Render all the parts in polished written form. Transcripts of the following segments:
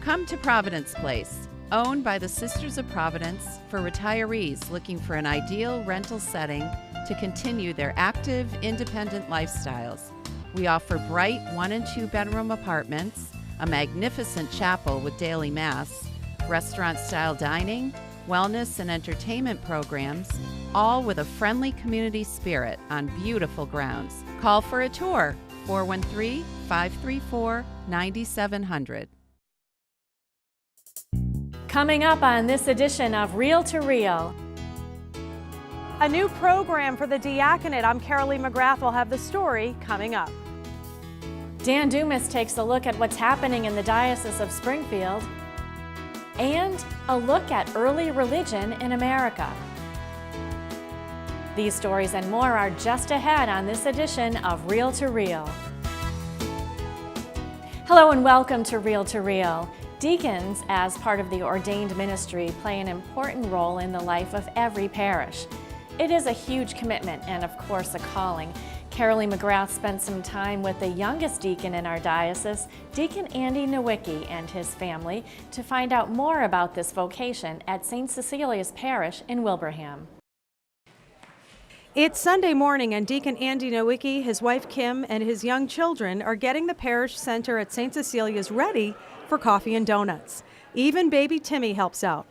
Come to Providence Place, owned by the Sisters of Providence for retirees looking for an ideal rental setting to continue their active, independent lifestyles. We offer bright 1- and 2-bedroom apartments, a magnificent chapel with daily mass, restaurant-style dining, wellness and entertainment programs, all with a friendly community spirit on beautiful grounds. Call for a tour, 413-534-9700. Coming up on this edition of Reel to Reel. A new program for the Diaconate. I'm CAROLEE McGrath. We'll have the story coming up. Dan Dumas takes a look at what's happening in the Diocese of Springfield and a look at early religion in America. These stories and more are just ahead on this edition of Reel to Reel. Hello and welcome to Reel to Reel. Deacons, as part of the ordained ministry, play an important role in the life of every parish. It is a huge commitment and, of course, a calling. CAROLEE McGrath spent some time with the youngest deacon in our diocese, Deacon Andy NOWICKI, and his family to find out more about this vocation at St. Cecilia's Parish in Wilbraham. It's Sunday morning and Deacon Andy NOWICKI, his wife Kim, and his young children are getting the parish center at St. Cecilia's ready for coffee and donuts. Even baby Timmy helps out.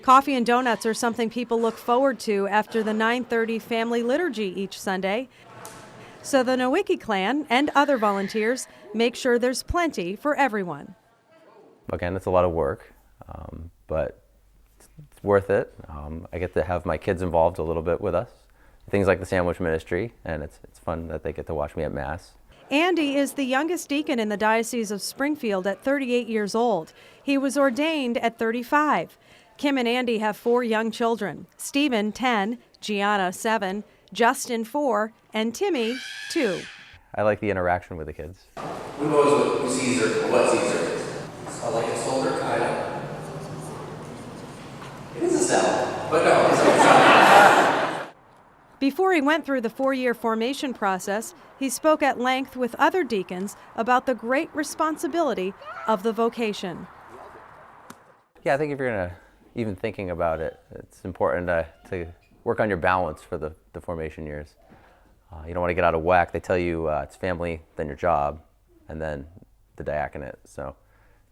Coffee and donuts are something people look forward to after the 9:30 family liturgy each Sunday. So the NOWICKI clan and other volunteers make sure there's plenty for everyone. Again, it's a lot of work, but it's worth it. I get to have my kids involved a little bit with us. Things like the sandwich ministry, and it's fun that they get to watch me at Mass. Andy is the youngest deacon in the Diocese of Springfield at 38 years old. He was ordained at 35. Kim and Andy have 4 young children: Stephen, 10, Gianna, 7, Justin, 4, and Timmy, 2. I like the interaction with the kids. Who knows who Caesar, or what Caesar is? I like a soldier, kind of. It is a cell, but no, it's a cell. Before he went through the 4-year formation process, he spoke at length with other deacons about the great responsibility of the vocation. Yeah, I think if you're gonna even thinking about it, it's important to work on your balance for the formation years. You don't want to get out of whack. They tell you it's family, then your job, and then the diaconate. So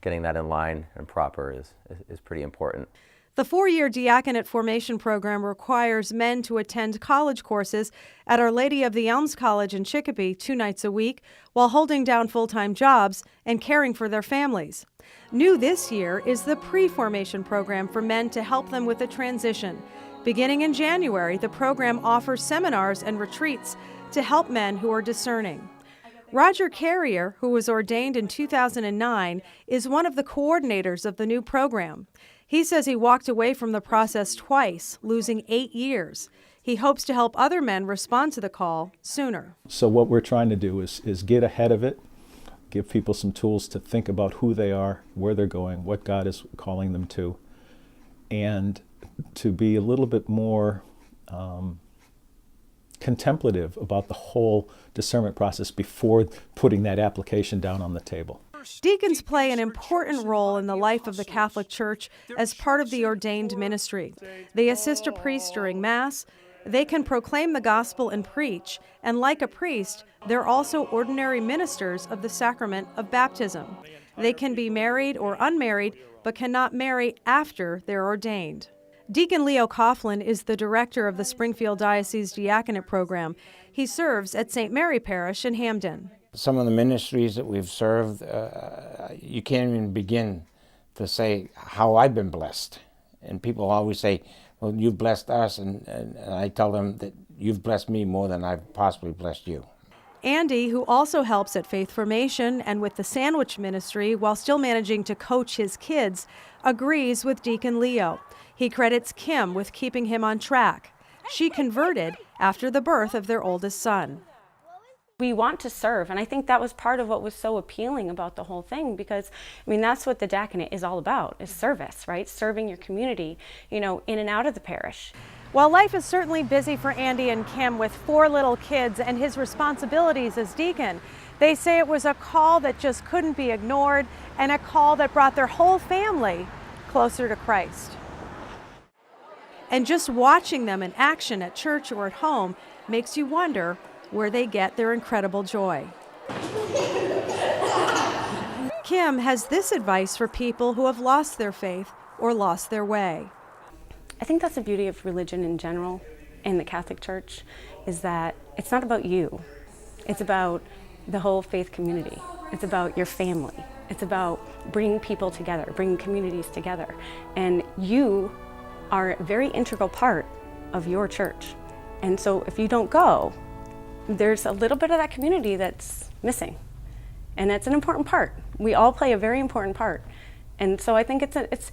getting that in line and proper is pretty important. The 4-year diaconate formation program requires men to attend college courses at Our Lady of the Elms College in Chicopee 2 nights a week while holding down full-time jobs and caring for their families. New this year is the pre-formation program for men to help them with a transition. Beginning in January, the program offers seminars and retreats to help men who are discerning. Roger Carrier, who was ordained in 2009, is one of the coordinators of the new program. He says he walked away from the process twice, losing 8 years. He hopes to help other men respond to the call sooner. So what we're trying to do is get ahead of it, give people some tools to think about who they are, where they're going, what God is calling them to, and to be a little bit more contemplative about the whole discernment process before putting that application down on the table. Deacons play an important role in the life of the Catholic Church as part of the ordained ministry. They assist a priest during Mass. They can proclaim the gospel and preach, and like a priest, they're also ordinary ministers of the sacrament of baptism. They can be married or unmarried, but cannot marry after they're ordained. Deacon Leo Coughlin is the director of the Springfield Diocese Diaconate Program. He serves at St. Mary Parish in Hamden. Some of the ministries that we've served, you can't even begin to say how I've been blessed. And people always say, well, you've blessed us, and I tell them that you've blessed me more than I've possibly blessed you. Andy, who also helps at Faith Formation and with the Sandwich Ministry while still managing to coach his kids, agrees with Deacon Leo. He credits Kim with keeping him on track. She converted after the birth of their oldest son. We want to serve, and I think that was part of what was so appealing about the whole thing, because I mean that's what the diaconate is all about, is service, right? Serving your community, you know, in and out of the parish. While life is certainly busy for Andy and Kim with 4 little kids and his responsibilities as deacon, They say it was a call that just couldn't be ignored and a call that brought their whole family closer to Christ. And just watching them in action at church or at home makes you wonder where they get their incredible joy. Kim has this advice for people who have lost their faith or lost their way. I think that's the beauty of religion in general in the Catholic Church, is that it's not about you. It's about the whole faith community. It's about your family. It's about bringing people together, bringing communities together. And you are a very integral part of your church. And so if you don't go, there's a little bit of that community that's missing. And that's an important part. We all play a very important part. And so I think it's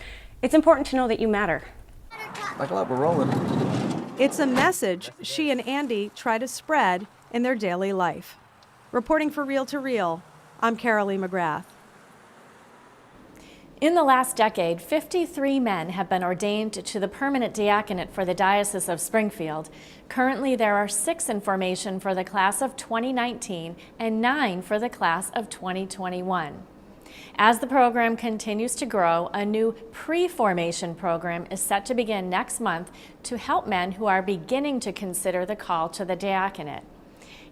important to know that you matter. Buckle up, we're rolling. It's a message she and Andy try to spread in their daily life. Reporting for Reel to Reel, I'm CAROLEE McGrath. In the last decade, 53 men have been ordained to the permanent diaconate for the Diocese of Springfield. Currently, there are 6 in formation for the class of 2019 and 9 for the class of 2021. As the program continues to grow, a new pre-formation program is set to begin next month to help men who are beginning to consider the call to the diaconate.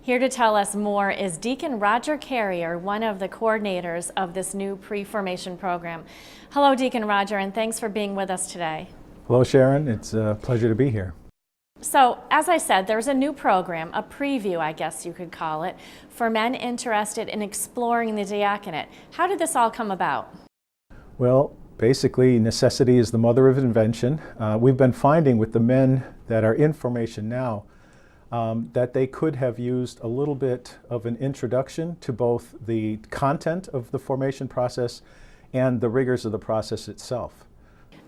Here to tell us more is Deacon Roger Carrier, one of the coordinators of this new pre-formation program. Hello, Deacon Roger, and thanks for being with us today. Hello, Sharon. It's a pleasure to be here. So, as I said, there's a new program, a preview, I guess you could call it, for men interested in exploring the diaconate. How did this all come about? Well, basically, necessity is the mother of invention. We've been finding with the men that are in formation now that they could have used a little bit of an introduction to both the content of the formation process and the rigors of the process itself.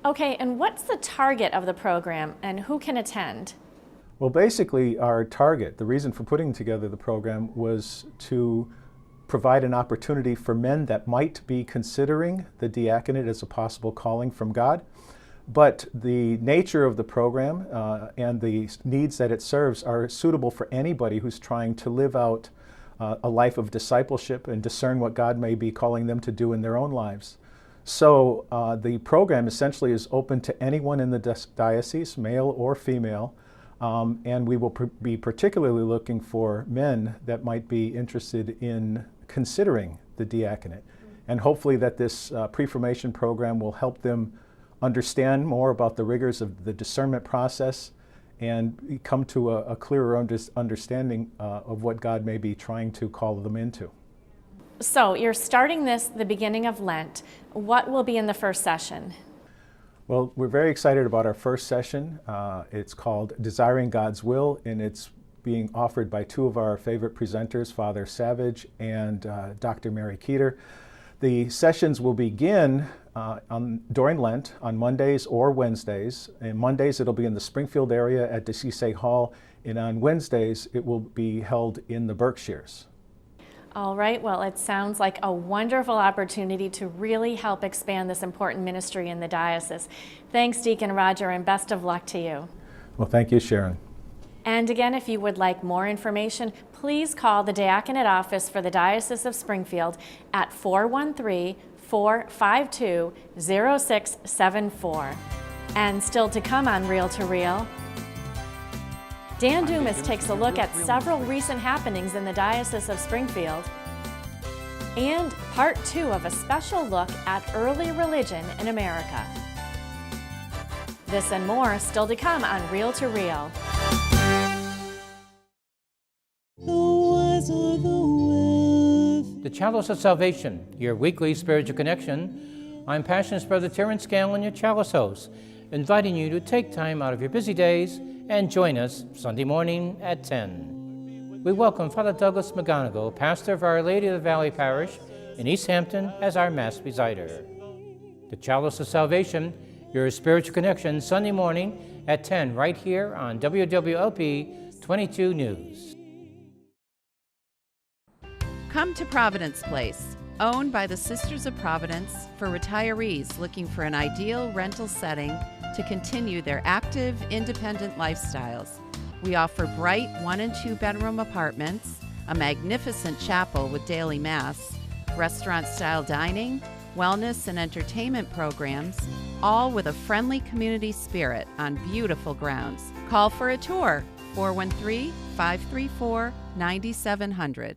Okay, and what's the target of the program and who can attend? Well, basically our target, the reason for putting together the program, was to provide an opportunity for men that might be considering the diaconate as a possible calling from God. But the nature of the program and the needs that it serves are suitable for anybody who's trying to live out a life of discipleship and discern what God may be calling them to do in their own lives. So the program essentially is open to anyone in the diocese, male or female, and we will be particularly looking for men that might be interested in considering the diaconate. And hopefully that this pre-formation program will help them understand more about the rigors of the discernment process and come to a clearer understanding of what God may be trying to call them into. So you're starting this the beginning of Lent. What will be in the first session? Well, we're very excited about our first session. It's called Desiring God's Will, and it's being offered by 2 of our favorite presenters, Father Savage and Dr. Mary Keeter. The sessions will begin during Lent on Mondays or Wednesdays. And Mondays it'll be in the Springfield area at Diocese Hall, and on Wednesdays it will be held in the Berkshires. All right, well, it sounds like a wonderful opportunity to really help expand this important ministry in the diocese. Thanks, Deacon Roger, and best of luck to you. Well, thank you, Sharon. And again, if you would like more information, please call the Diaconate Office for the Diocese of Springfield at 413-452-0674. And still to come on Reel to Reel, Dan Dumas takes a look at several recent happenings in the Diocese of Springfield, and part 2 of a special look at early religion in America. This and more still to come on Reel to Reel. The Chalice of Salvation, your weekly spiritual connection. I'm Passion's Brother Terrence Scanlon, your Chalice host, inviting you to take time out of your busy days and join us Sunday morning at 10. We welcome Father Douglas McGonigal, pastor of Our Lady of the Valley Parish in East Hampton, as our Mass presider. The Chalice of Salvation, your spiritual connection, Sunday morning at 10, right here on WWLP 22 News. Come to Providence Place, owned by the Sisters of Providence for retirees looking for an ideal rental setting to continue their active, independent lifestyles. We offer bright 1- and 2-bedroom apartments, a magnificent chapel with daily mass, restaurant-style dining, wellness and entertainment programs, all with a friendly community spirit on beautiful grounds. Call for a tour, 413-534-9700.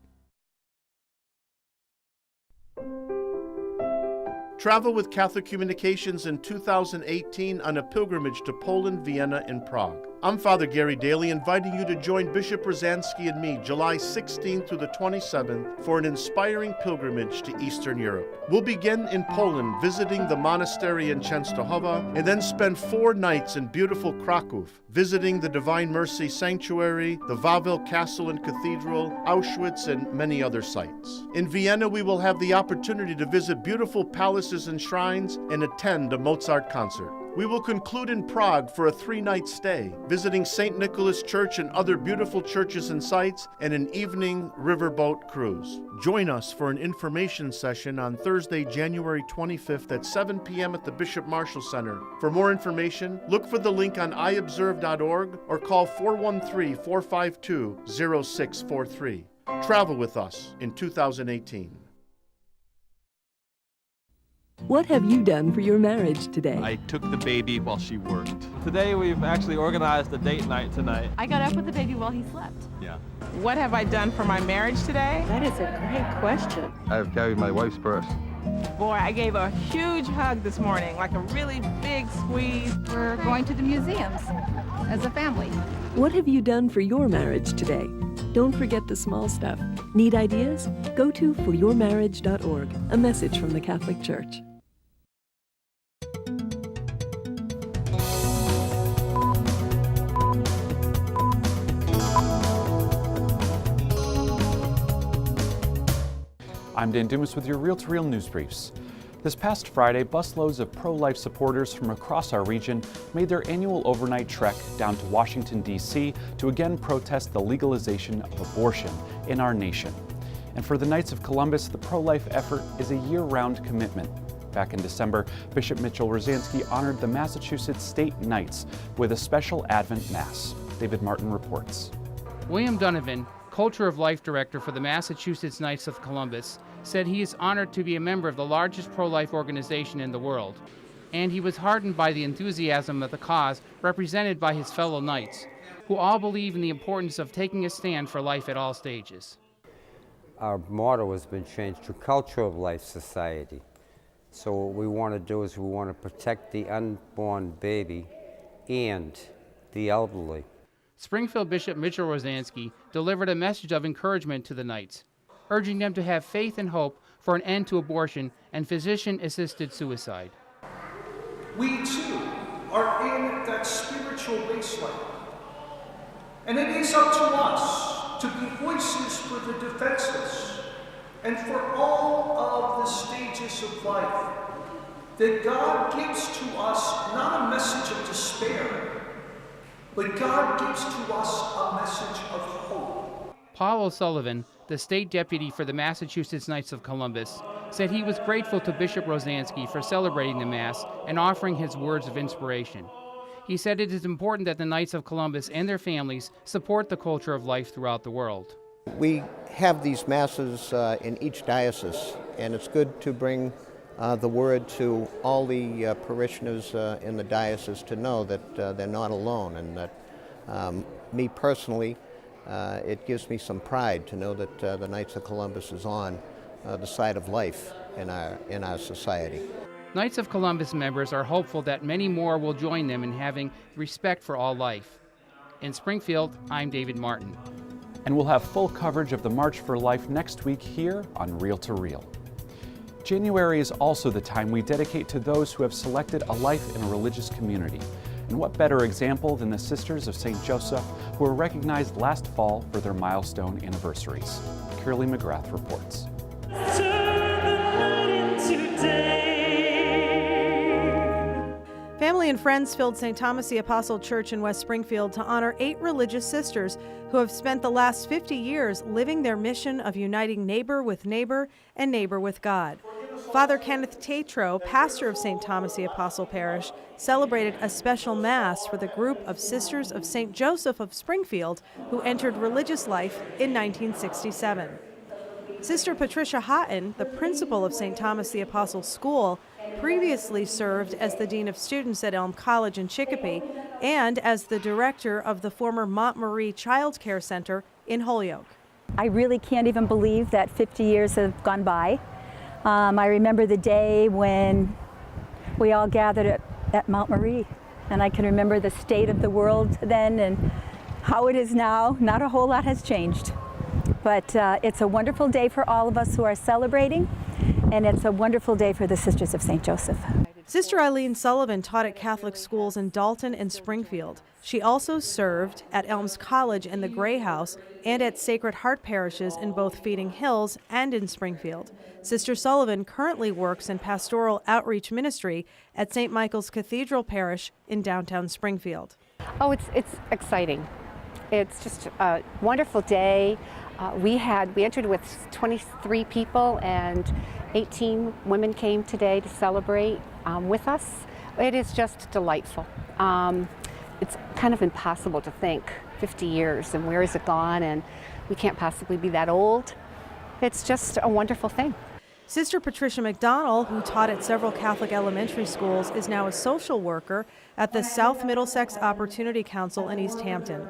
Travel with Catholic Communications in 2018 on a pilgrimage to Poland, Vienna, and Prague. I'm Father Gary Daly, inviting you to join Bishop Rosansky and me July 16th through the 27th for an inspiring pilgrimage to Eastern Europe. We'll begin in Poland, visiting the monastery in Częstochowa, and then spend 4 nights in beautiful Kraków, visiting the Divine Mercy Sanctuary, the Wawel Castle and Cathedral, Auschwitz, and many other sites. In Vienna, we will have the opportunity to visit beautiful palaces and shrines and attend a Mozart concert. We will conclude in Prague for a 3-night stay, visiting St. Nicholas Church and other beautiful churches and sites, and an evening riverboat cruise. Join us for an information session on Thursday, January 25th at 7 p.m. at the Bishop Marshall Center. For more information, look for the link on iobserve.org or call 413-452-0643. Travel with us in 2018. What have you done for your marriage today? I took the baby while she worked. Today we've actually organized a date night tonight. I got up with the baby while he slept. Yeah. What have I done for my marriage today? That is a great question. I've carried my wife's purse. Boy, I gave a huge hug this morning, like a really big squeeze. We're going to the museums as a family. What have you done for your marriage today? Don't forget the small stuff. Need ideas? Go to foryourmarriage.org, a message from the Catholic Church. I'm Dan Dumas with your Reel-to-Reel news briefs. This past Friday, busloads of pro-life supporters from across our region made their annual overnight trek down to Washington, D.C. to again protest the legalization of abortion in our nation. And for the Knights of Columbus, the pro-life effort is a year-round commitment. Back in December, Bishop Mitchell Rosansky honored the Massachusetts State Knights with a special Advent Mass. David Martin reports. William Donovan, Culture of Life Director for the Massachusetts Knights of Columbus, said he is honored to be a member of the largest pro-life organization in the world, and he was heartened by the enthusiasm of the cause represented by his fellow Knights, who all believe in the importance of taking a stand for life at all stages. Our motto has been changed to Culture of Life Society. So what we want to do is we want to protect the unborn baby and the elderly. Springfield Bishop Mitchell Rosansky delivered a message of encouragement to the Knights, urging them to have faith and hope for an end to abortion and physician-assisted suicide. We too are in that spiritual wasteland, and it is up to us to be voices for the defenseless and for all of the stages of life, that God gives to us not a message of despair, but God gives to us a message of hope. Paul O'Sullivan, the state deputy for the Massachusetts Knights of Columbus, said he was grateful to Bishop Rosansky for celebrating the Mass and offering his words of inspiration. He said it is important that the Knights of Columbus and their families support the culture of life throughout the world. We have these Masses in each diocese, and it's good to bring the word to all the parishioners in the diocese to know that they're not alone, and that me personally, it gives me some pride to know that the Knights of Columbus is on the side of life in our society. Knights of Columbus members are hopeful that many more will join them in having respect for all life. In Springfield, I'm David Martin. And we'll have full coverage of the March for Life next week here on Reel to Reel. January is also the time we dedicate to those who have selected a life in a religious community. And what better example than the Sisters of St. Joseph, who were recognized last fall for their milestone anniversaries. CAROLEE McGrath reports. Family and friends filled St. Thomas the Apostle Church in West Springfield to honor 8 religious sisters who have spent the last 50 years living their mission of uniting neighbor with neighbor and neighbor with God. Father Kenneth Tatro, pastor of St. Thomas the Apostle Parish, celebrated a special Mass for the group of Sisters of St. Joseph of Springfield who entered religious life in 1967. Sister Patricia Houghton, the principal of St. Thomas the Apostle School, previously served as the Dean of Students at Elm College in Chicopee and as the director of the former Montmarie Child Care Center in Holyoke. I really can't even believe that 50 years have gone by. I remember the day when we all gathered at Montmarie, and I can remember the state of the world then and how it is now. Not a whole lot has changed. But it's a wonderful day for all of us who are celebrating, and it's a wonderful day for the Sisters of St. Joseph. Sister Eileen Sullivan taught at Catholic schools in Dalton and Springfield. She also served at Elms College and the Gray House and at Sacred Heart parishes in both Feeding Hills and in Springfield. Sister Sullivan currently works in pastoral outreach ministry at St. Michael's Cathedral Parish in downtown Springfield. Oh, it's exciting. It's just a wonderful day. We entered with 23 people, and 18 women came today to celebrate with us. It is just delightful. It's kind of impossible to think 50 years and where is it gone, and we can't possibly be that old. It's just a wonderful thing. Sister Patricia McDonald, who taught at several Catholic elementary schools, is now a social worker at the South Middlesex Opportunity Council in East Hampton.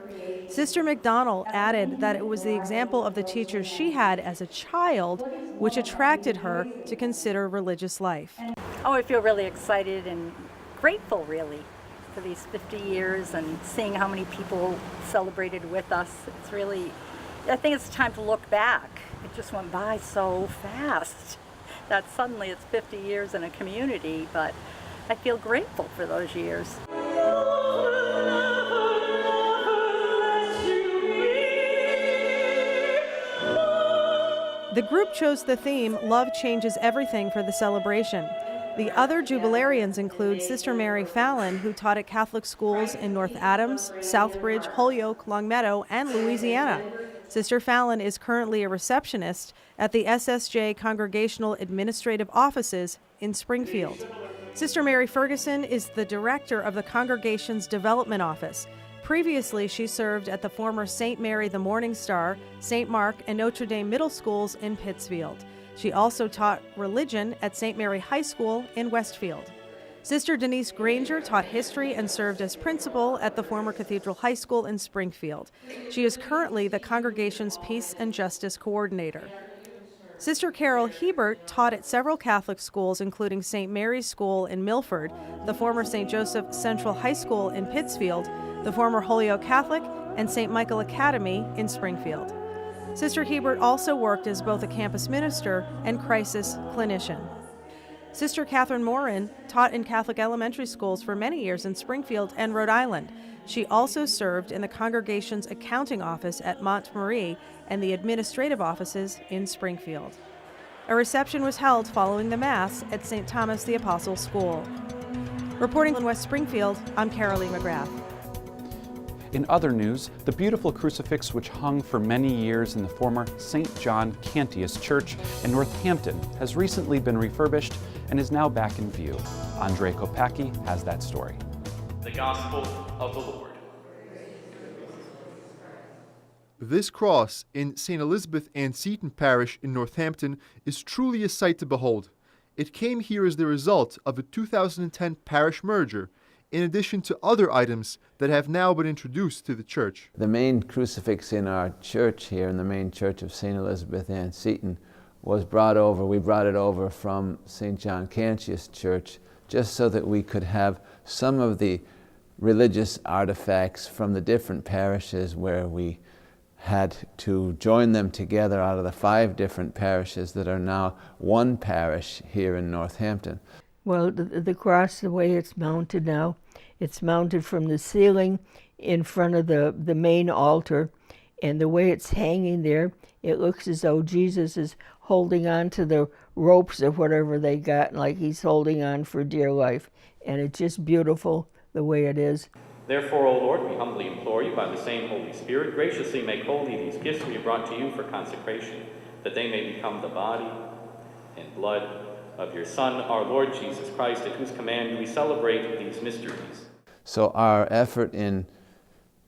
Sister McDonald added that it was the example of the teachers she had as a child which attracted her to consider religious life. Oh, I feel really excited and grateful, really, for these 50 years and seeing how many people celebrated with us. It's really, I think it's time to look back. It just went by so fast that suddenly it's 50 years in a community, but I feel grateful for those years. The group chose the theme, Love Changes Everything, for the celebration. The other jubilarians include Sister Mary Fallon, who taught at Catholic schools in North Adams, Southbridge, Holyoke, Longmeadow, and Louisiana. Sister Fallon is currently a receptionist at the SSJ Congregational Administrative Offices in Springfield. Sister Mary Ferguson is the director of the congregation's Development Office. Previously, she served at the former St. Mary the Morning Star, St. Mark, and Notre Dame middle schools in Pittsfield. She also taught religion at St. Mary High School in Westfield. Sister Denise Granger taught history and served as principal at the former Cathedral High School in Springfield. She is currently the congregation's Peace and Justice Coordinator. Sister Carol Hebert taught at several Catholic schools, including St. Mary's School in Milford, the former St. Joseph Central High School in Pittsfield, the former Holyoke Catholic, and St. Michael Academy in Springfield. Sister Hebert also worked as both a campus minister and crisis clinician. Sister Catherine Morin taught in Catholic elementary schools for many years in Springfield and Rhode Island. She also served in the congregation's accounting office at Montmarie and the administrative offices in Springfield. A reception was held following the Mass at St. Thomas the Apostle School. Reporting in West Springfield, I'm CAROLEE McGrath. In other news, the beautiful crucifix which hung for many years in the former St. John Cantius Church in Northampton has recently been refurbished and is now back in view. Andre Kopacki has that story. The Gospel of the Lord. This cross in St. Elizabeth Ann Seton Parish in Northampton is truly a sight to behold. It came here as the result of a 2010 parish merger, in addition to other items that have now been introduced to the church. The main crucifix in our church here, in the main church of St. Elizabeth Ann Seton, was brought over. We brought it over from St. John Cantius Church just so that we could have some of the religious artifacts from the different parishes where we had to join them together out of the 5 different parishes that are now one parish here in Northampton. Well, the cross, the way it's mounted now, it's mounted from the ceiling in front of the main altar, and the way it's hanging there, it looks as though Jesus is holding on to the ropes of whatever they got, like he's holding on for dear life. And it's just beautiful the way it is. Therefore, O Lord, we humbly implore you, by the same Holy Spirit, graciously make holy these gifts we have brought to you for consecration, that they may become the body and blood of your Son, our Lord Jesus Christ, at whose command we celebrate these mysteries. So our effort in,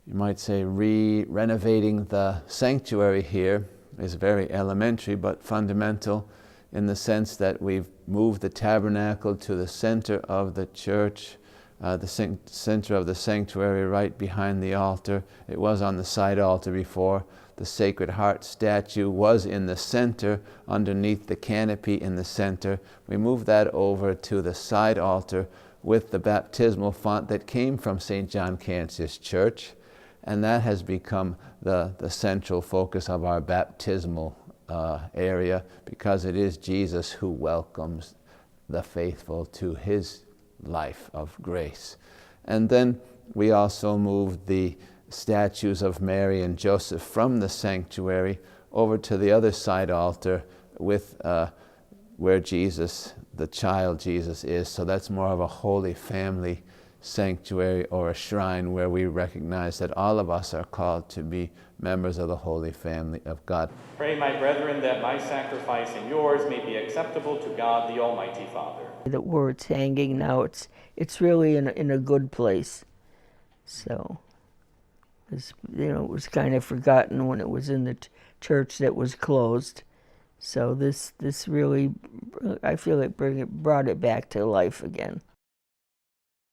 you might say, renovating the sanctuary here is very elementary but fundamental, in the sense that we've moved the tabernacle to the center of the church, the center of the sanctuary right behind the altar. It was on the side altar before. The Sacred Heart statue was in the center, underneath the canopy in the center. We moved that over to the side altar with the baptismal font that came from St. John Cantius Church, and that has become the central focus of our baptismal area, because it is Jesus who welcomes the faithful to his life of grace. And then we also moved the statues of Mary and Joseph from the sanctuary over to the other side altar with where Jesus, the child Jesus, is. So that's more of a Holy Family sanctuary or a shrine where we recognize that all of us are called to be members of the Holy Family of God. Pray, my brethren, that my sacrifice and yours may be acceptable to God, the Almighty Father. Where it's hanging now, it's really in a good place. So, it was kind of forgotten when it was in the church that was closed. So this really, I feel like brought it back to life again.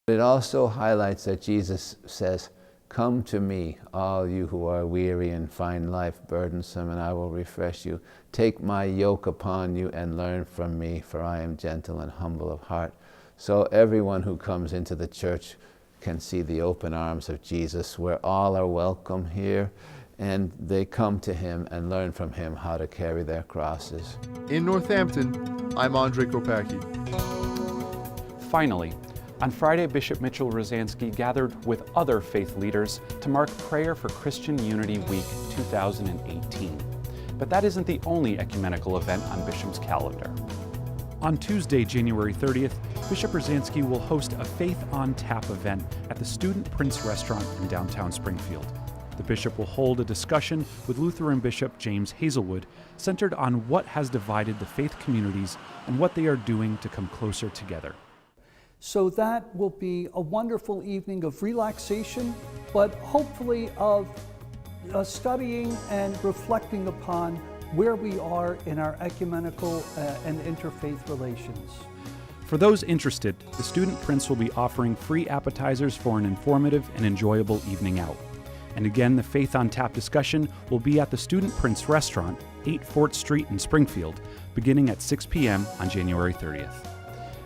It also highlights that Jesus says, "Come to me, all you who are weary and find life burdensome, and I will refresh you. Take my yoke upon you and learn from me, for I am gentle and humble of heart." So everyone who comes into the church can see the open arms of Jesus, where all are welcome here, and they come to him and learn from him how to carry their crosses. In Northampton, I'm Andre Kopacki. Finally, on Friday, Bishop Mitchell Rosansky gathered with other faith leaders to mark Prayer for Christian Unity Week 2018. But that isn't the only ecumenical event on Bishop's calendar. On Tuesday, January 30th, Bishop Rosansky will host a Faith on Tap event at the Student Prince Restaurant in downtown Springfield. The bishop will hold a discussion with Lutheran Bishop James Hazelwood, centered on what has divided the faith communities and what they are doing to come closer together. So that will be a wonderful evening of relaxation, but hopefully of studying and reflecting upon where we are in our ecumenical and interfaith relations. For those interested, the Student Prince will be offering free appetizers for an informative and enjoyable evening out. And again, the Faith on Tap discussion will be at the Student Prince Restaurant, 8 Fort Street in Springfield, beginning at 6 p.m. on January 30th.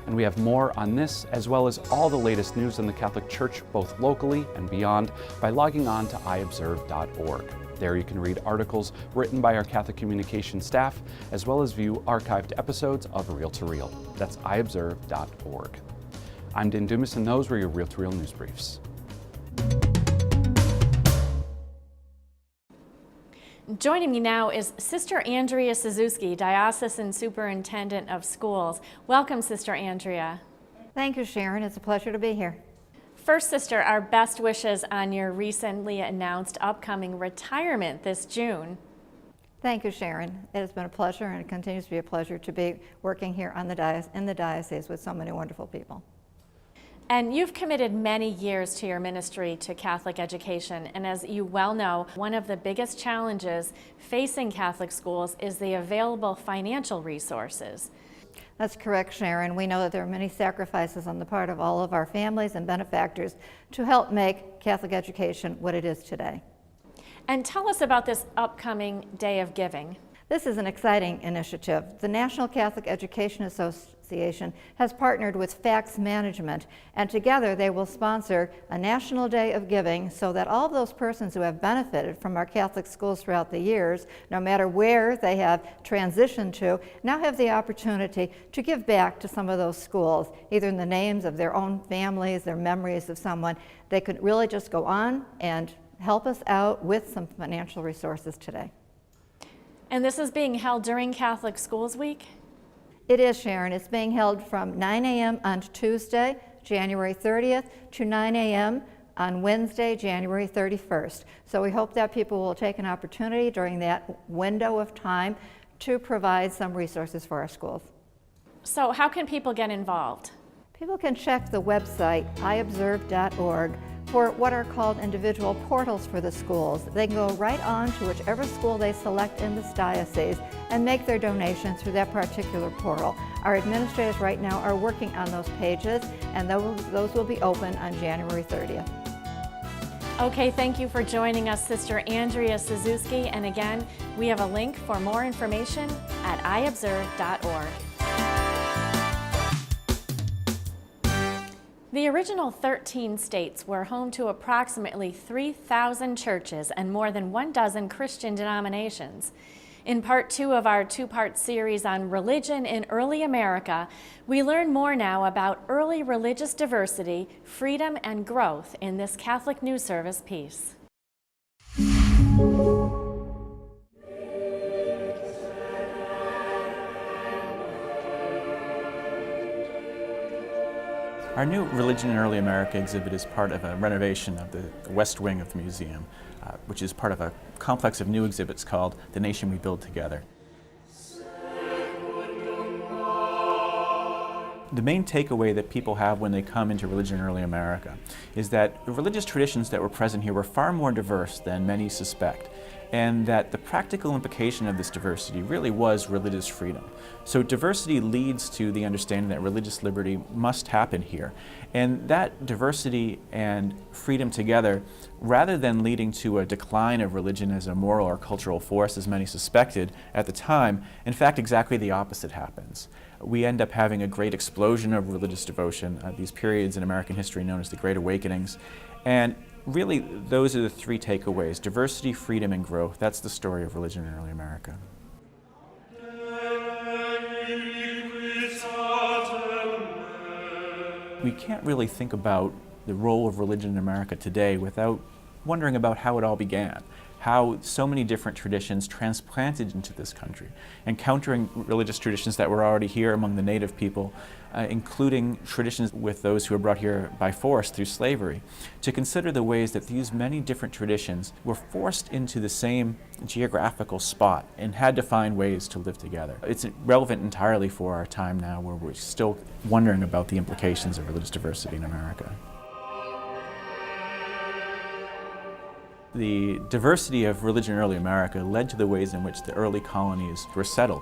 And we have more on this, as well as all the latest news in the Catholic Church, both locally and beyond, by logging on to iobserve.org. There you can read articles written by our Catholic communication staff, as well as view archived episodes of Real to Real. That's iobserve.org. I'm Dan Dumas, and those were your Real to Real news briefs. Joining me now is Sister Andrea Suzuki, Diocesan Superintendent of Schools. Welcome, Sister Andrea. Thank you, Sharon. It's a pleasure to be here. First, Sister, our best wishes on your recently announced upcoming retirement this June. Thank you, Sharon. It has been a pleasure, and it continues to be a pleasure to be working here on in the diocese with so many wonderful people. And you've committed many years to your ministry to Catholic education, and as you well know, one of the biggest challenges facing Catholic schools is the available financial resources. That's correct, Sharon. We know that there are many sacrifices on the part of all of our families and benefactors to help make Catholic education what it is today. And tell us about this upcoming Day of Giving. This is an exciting initiative. The National Catholic Education Association has partnered with Fax Management, and together they will sponsor a National Day of Giving so that all of those persons who have benefited from our Catholic schools throughout the years, no matter where they have transitioned to, now have the opportunity to give back to some of those schools, either in the names of their own families, their memories of someone. They could really just go on and help us out with some financial resources today. And this is being held during Catholic Schools Week? It is, Sharon. It's being held from 9 a.m. on Tuesday, January 30th, to 9 a.m. on Wednesday, January 31st. So we hope that people will take an opportunity during that window of time to provide some resources for our schools. So how can people get involved? People can check the website iobserve.org for what are called individual portals for the schools. They can go right on to whichever school they select in this diocese and make their donation through that particular portal. Our administrators right now are working on those pages, and those will be open on January 30th. Okay, thank you for joining us, Sister Andrea Suzuki. And again, we have a link for more information at iobserve.org. The original 13 states were home to approximately 3,000 churches and more than 12 Christian denominations. In part 2 of our 2-part series on religion in early America, we learn more now about early religious diversity, freedom, and growth in this Catholic News Service piece. Our new Religion in Early America exhibit is part of a renovation of the west wing of the museum, which is part of a complex of new exhibits called The Nation We Build Together. The main takeaway that people have when they come into Religion in Early America is that the religious traditions that were present here were far more diverse than many suspect, and that the practical implication of this diversity really was religious freedom. So diversity leads to the understanding that religious liberty must happen here. And that diversity and freedom together, rather than leading to a decline of religion as a moral or cultural force, as many suspected at the time, in fact, exactly the opposite happens. We end up having a great explosion of religious devotion, these periods in American history known as the Great Awakenings. And really, those are the 3 takeaways: diversity, freedom, and growth. That's the story of religion in early America. We can't really think about the role of religion in America today without wondering about how it all began, how so many different traditions transplanted into this country, encountering religious traditions that were already here among the native people, including traditions with those who were brought here by force through slavery, to consider the ways that these many different traditions were forced into the same geographical spot and had to find ways to live together. It's relevant entirely for our time now, where we're still wondering about the implications of religious diversity in America. The diversity of religion in early America led to the ways in which the early colonies were settled.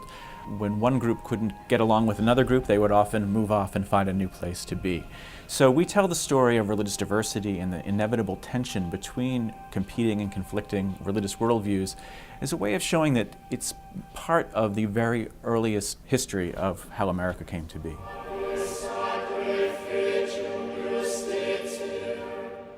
When one group couldn't get along with another group, they would often move off and find a new place to be. So we tell the story of religious diversity and the inevitable tension between competing and conflicting religious worldviews as a way of showing that it's part of the very earliest history of how America came to be.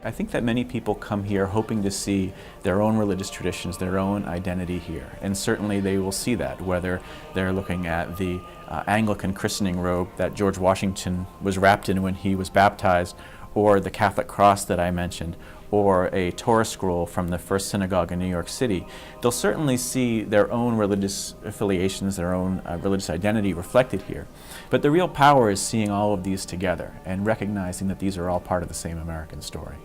I think that many people come here hoping to see their own religious traditions, their own identity here. And certainly they will see that, whether they're looking at the Anglican christening robe that George Washington was wrapped in when he was baptized, or the Catholic cross that I mentioned, or a Torah scroll from the first synagogue in New York City. They'll certainly see their own religious affiliations, their own religious identity reflected here. But the real power is seeing all of these together and recognizing that these are all part of the same American story.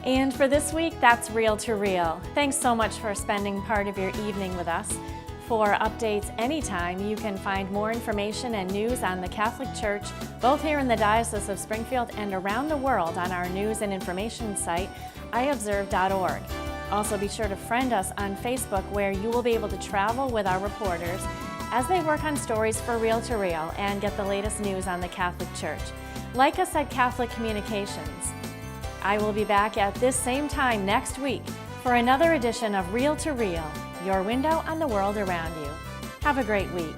And for this week, that's Real to Real. Thanks so much for spending part of your evening with us. For updates anytime, you can find more information and news on the Catholic Church, both here in the Diocese of Springfield and around the world, on our news and information site, iobserve.org. Also, be sure to friend us on Facebook, where you will be able to travel with our reporters as they work on stories for Real to Real and get the latest news on the Catholic Church. Like us at Catholic Communications. I will be back at this same time next week for another edition of Real to Real, your window on the world around you. Have a great week.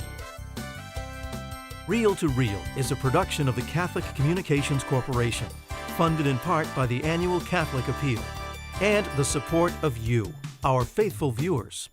Real to Real is a production of the Catholic Communications Corporation, funded in part by the annual Catholic Appeal, and the support of you, our faithful viewers.